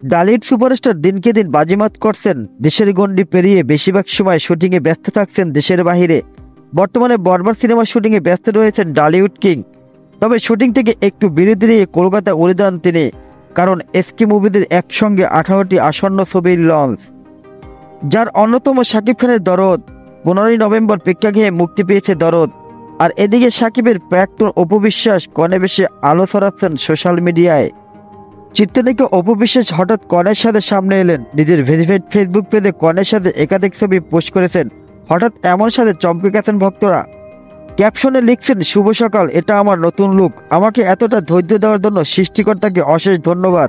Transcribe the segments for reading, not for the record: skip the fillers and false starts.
Dhallywood superstar দিনকে দিন বাজিমাত করছেন, দেশের গণ্ডি পেরিয়ে বেশিরভাগ সময় শুটিংয়ে ব্যস্ত থাকছেন দেশের বাহিরে। বর্তমানে বরবাদ সিনেমার শুটিংয়ে ব্যস্ত রয়েছেন ডালিউড কিং। তবে শুটিং থেকে একটু বিরতি নিয়ে কলকাতা উড়ে যান তিনি, কারণ এসকে মুভিদের একসঙ্গে 18টি আসন্ন ছবির লঞ্চ, যার অন্যতম শাকিব খানের দরদ। 15ই নভেম্বর প্রেক্ষাগৃহে মুক্তি পেয়েছে দরদ। আর এদিকে শাকিবের প্রাক্তন অপু বিশ্বাস কনে বেশি আলো ছড়াচ্ছেন সোশ্যাল মিডিয়ায়। চিত্রনায়িকা অপু বিশ্বাস হঠাৎ কনের সাথে সামনে এলেন। নিজের ভেরিফাইড ফেসবুক পেজে কনের সাথে একাধিক ছবি পোস্ট করেছেন। হঠাৎ এমন সাথে চমকে গেছেন ভক্তরা। ক্যাপশনে লিখছেন, শুভ সকাল, এটা আমার নতুন লুক। আমাকে এতটা ধৈর্য দেওয়ার জন্য সৃষ্টিকর্তাকে অশেষ ধন্যবাদ।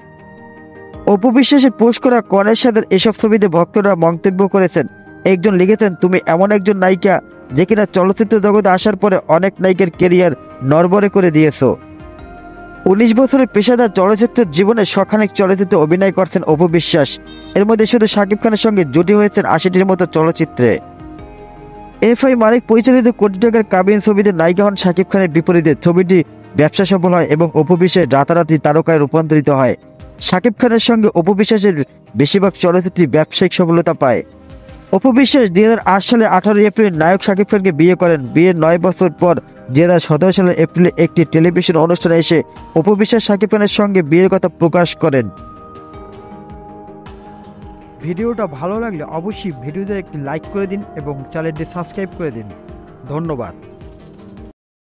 অপু বিশ্বাসের পোস্ট করা কনের সাথে এসব ছবিতে ভক্তরা মন্তব্য করেছেন। একজন লিখেছেন, তুমি এমন একজন নায়িকা যে কিনা চলচ্চিত্র জগতে আসার পরে অনেক নায়িকার কেরিয়ার নড়বড়ে করে দিয়েছো। 19 বছরের পেশাদার চলচ্চিত্রের জীবনে শখানেক চলচ্চিত্রে অভিনয় করছেন অপু বিশ্বাস। এর মধ্যে শুধু শাকিব খানের সঙ্গে জুটি হয়েছেন 80টির মতো চলচ্চিত্রে। এফআই মালিক পরিচালিত কোটি টাকার কাবিন ছবিতে নায়িকা হন শাকিব খানের বিপরীতে। ছবিটি ব্যবসা সফল হয় এবং অপু বিশ্বাস রাতারাতি তারকায় রূপান্তরিত হয়। শাকিব খানের সঙ্গে অপু বিশ্বাসের বেশিরভাগ চলচ্চিত্রই ব্যবসায়িক সফলতা পায়। অপু বিশ্বাস 2008 সালে 18 এপ্রিল নায়ক শাকিব খানকে বিয়ে করেন। বিয়ের 9 বছর পর 2017 সালের এপ্রিলে একটি টেলিভিশন অনুষ্ঠানে এসে অপু বিশ্বাস শাকিব খানের সঙ্গে বিয়ের কথা প্রকাশ করেন। ভিডিওটা ভালো লাগলে অবশ্যই ভিডিওতে একটি লাইক করে দিন এবং চ্যানেলটি সাবস্ক্রাইব করে দিন। ধন্যবাদ।